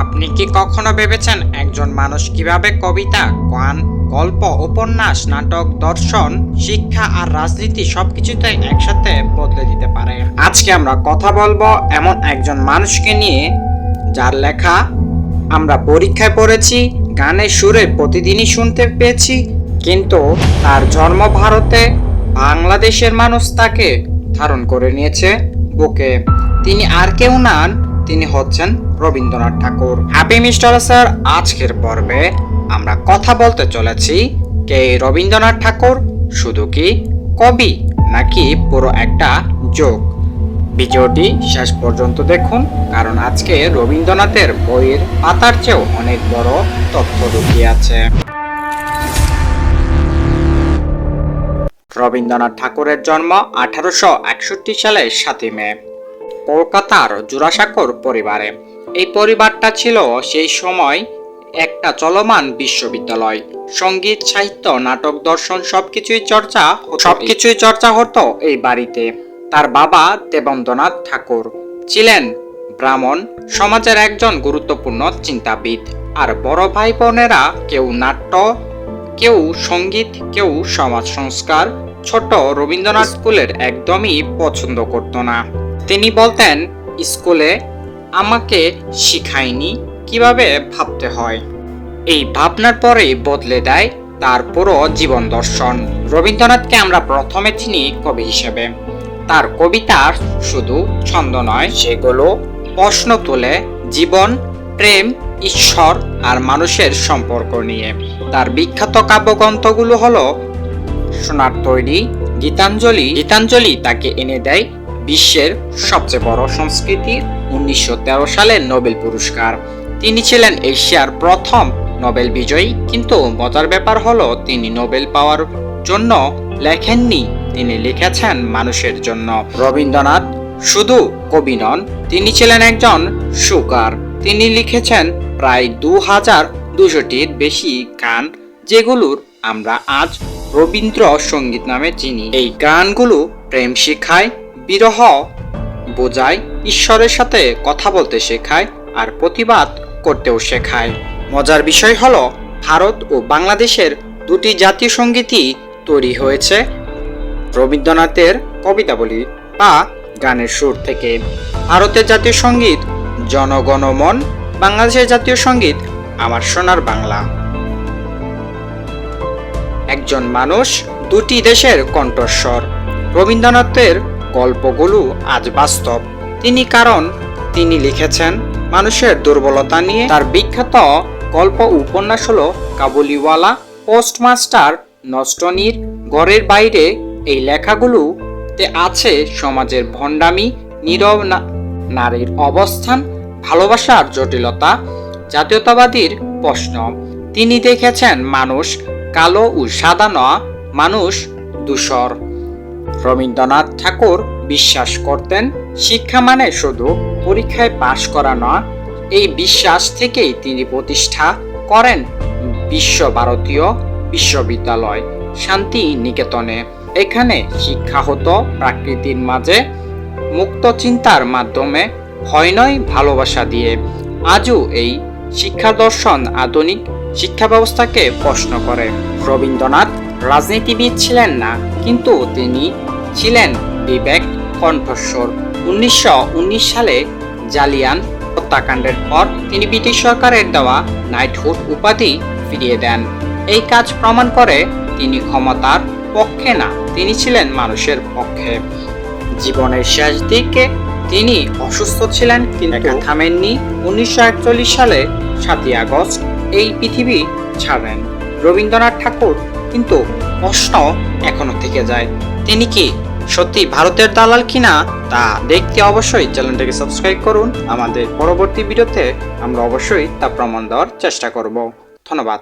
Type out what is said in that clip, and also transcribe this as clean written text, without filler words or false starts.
আপনি কি কখনো ভেবেছেন একজন মানুষ কিভাবে কবিতা, গান, গল্প, উপন্যাস, নাটক, দর্শন, শিক্ষা আর রাজনীতি সবকিছুতে একসাথে বদলে দিতে পারে? আজকে আমরা কথা বলবো এমন একজন মানুষকে নিয়ে যার লেখা আমরা পরীক্ষায় পড়েছি, গানের সুরে প্রতিদিনই শুনতে পেয়েছি, কিন্তু তার জন্ম ভারতে, বাংলাদেশের মানুষ তাকে ধারণ করে নিয়েছে বুকে। তিনি আর কেউ নন, তিনি হচ্ছেন রবীন্দ্রনাথ ঠাকুর। হ্যাপি মিস্টার স্যার, আজকের পর্বে আমরা কথা বলতে চলেছি কে রবীন্দ্রনাথ ঠাকুর, শুধু কি কবি নাকি পুরো একটা যোগ। ভিডিওটি শেষ পর্যন্ত দেখুন, কারণ আজকে রবীন্দ্রনাথের বইয়ের পাতার চেয়েও অনেক বড় তথ্য লুকিয়ে আছে। রবীন্দ্রনাথ ঠাকুরের জন্ম 1861 সালের 7 মে কলকাতার জোড়াসাঁকোর পরিবারে। এই পরিবারটা ছিল সেই সময় একটা চলমান বিশ্ববিদ্যালয়। সঙ্গীত, সাহিত্য, নাটক, দর্শন সবকিছুই চর্চা হতো এই বাড়িতে। তার বাবা দেবেন্দ্রনাথ ঠাকুর ছিলেন ব্রাহ্মণ সমাজের একজন গুরুত্বপূর্ণ চিন্তাবিদ, আর বড় ভাই বোনেরা কেউ নাট্য, কেউ সঙ্গীত, কেউ সমাজ সংস্কার। ছোট রবীন্দ্রনাথ স্কুলের একদমই পছন্দ করত না। তিনি বলতেন, স্কুলে আমাকে শিখায়নি কিভাবে ভাবতে হয়। এই ভাবনার পরেই বদলে দেয় তার পুরো জীবন দর্শন। রবীন্দ্রনাথকে আমরা প্রথমে চিনি কবি হিসেবে। তার কবিতা শুধু ছন্দ নয়, সেগুলো প্রশ্ন তোলে জীবন, প্রেম, ঈশ্বর আর মানুষের সম্পর্ক নিয়ে। তার বিখ্যাত কাব্যগ্রন্থগুলো হলো সোনার তৈরি, গীতাঞ্জলি। গীতাঞ্জলি তাকে এনে দেয় বিশ্বের সবচেয়ে বড় সংস্কৃতির 1913 সালের নোবেল পুরস্কার। তিনি ছিলেন এশিয়ার প্রথম নোবেল বিজয়ী, কিন্তু মজার ব্যাপার হলো তিনি নোবেল পাওয়ার জন্য লেখেননি, তিনি লিখেছেন মানুষের জন্য। রবীন্দ্রনাথ শুধু কবি নন, তিনি ছিলেন একজন সুরকার। তিনি লিখেছেন প্রায় 2200-টির বেশি গান, যেগুলোর আমরা আজ রবীন্দ্র সঙ্গীত নামে চিনি। এই গানগুলো প্রেম শেখায়, বিরহ বোঝায়, ঈশ্বরের সাথে কথা বলতে শেখায় আর প্রতিবাদ করতেও শেখায়। মজার বিষয় হলো ভারত ও বাংলাদেশের দুটি জাতীয় সঙ্গীতই তৈরি হয়েছে রবীন্দ্রনাথের কবিতাবলী বা গানের সুর থেকে। ভারতের জাতীয় সঙ্গীত জনগণ মন, বাংলাদেশের জাতীয় সঙ্গীত আমার সোনার বাংলা। একজন মানুষ, দুটি দেশের কণ্ঠস্বর। রবীন্দ্রনাথের গল্পগুলো আজ বাস্তব। তিনি লিখেছেন মানুষের দুর্বলতা নিয়ে। তার বিখ্যাত গল্প উপন্যাস হলো কাবুলিওয়ালা, পোস্টমাস্টার, নষ্টনীর, ঘরের বাইরে। এই লেখাগুলোতে আছে সমাজের ভণ্ডামি, নীরব নারীর অবস্থান, ভালোবাসার জটিলতা, জাতীয়তাবাদীর প্রশ্ন। তিনি দেখেছেন মানুষ কালো ও সাদা নয়, মানুষ ধূসর। রবীন্দ্রনাথ ঠাকুর বিশ্বাস করতেন শিক্ষা মানে শুধু পরীক্ষায় পাশ করা নয়। এই বিশ্বাস থেকেই তিনি প্রতিষ্ঠা করেন বিশ্বভারতীয় বিশ্ববিদ্যালয়, শান্তি নিকেতনে। এখানে শিক্ষা হতো প্রকৃতির মাঝে, মুক্ত চিন্তার মাধ্যমে, ভয় নয় ভালোবাসা দিয়ে। আজও এই শিক্ষা দর্শন আধুনিক শিক্ষা ব্যবস্থাকে প্রশ্ন করে। রবীন্দ্রনাথ রাজনীতিবিদ ছিলেন না, কিন্তু তিনি ছিলেন বিবেক কণ্ঠস্বর। 1919 সালে জালিয়ান হত্যাকাণ্ডের পর তিনি ব্রিটিশ সরকারের দেওয়া নাইটহুড উপাধি ফিরিয়ে দেন। এই কাজ প্রমাণ করে তিনি ক্ষমতার পক্ষে না, তিনি ছিলেন মানুষের পক্ষে। জীবনের শেষ দিকে তিনি অসুস্থ ছিলেন, কিন্তু থামেননি। 1941 সালে 7 আগস্ট এই পৃথিবী ছাড়েন রবীন্দ্রনাথ ঠাকুর। কিন্তু প্রশ্ন এখনো থেকে যায়, তিনি কি সত্যি ভারতের দালাল কিনা? তা দেখতে অবশ্যই চ্যানেলটাকে সাবস্ক্রাইব করুন। আমাদের পরবর্তী ভিডিওতে আমরা অবশ্যই তা প্রমাণ দেওয়ার চেষ্টা করব। ধন্যবাদ।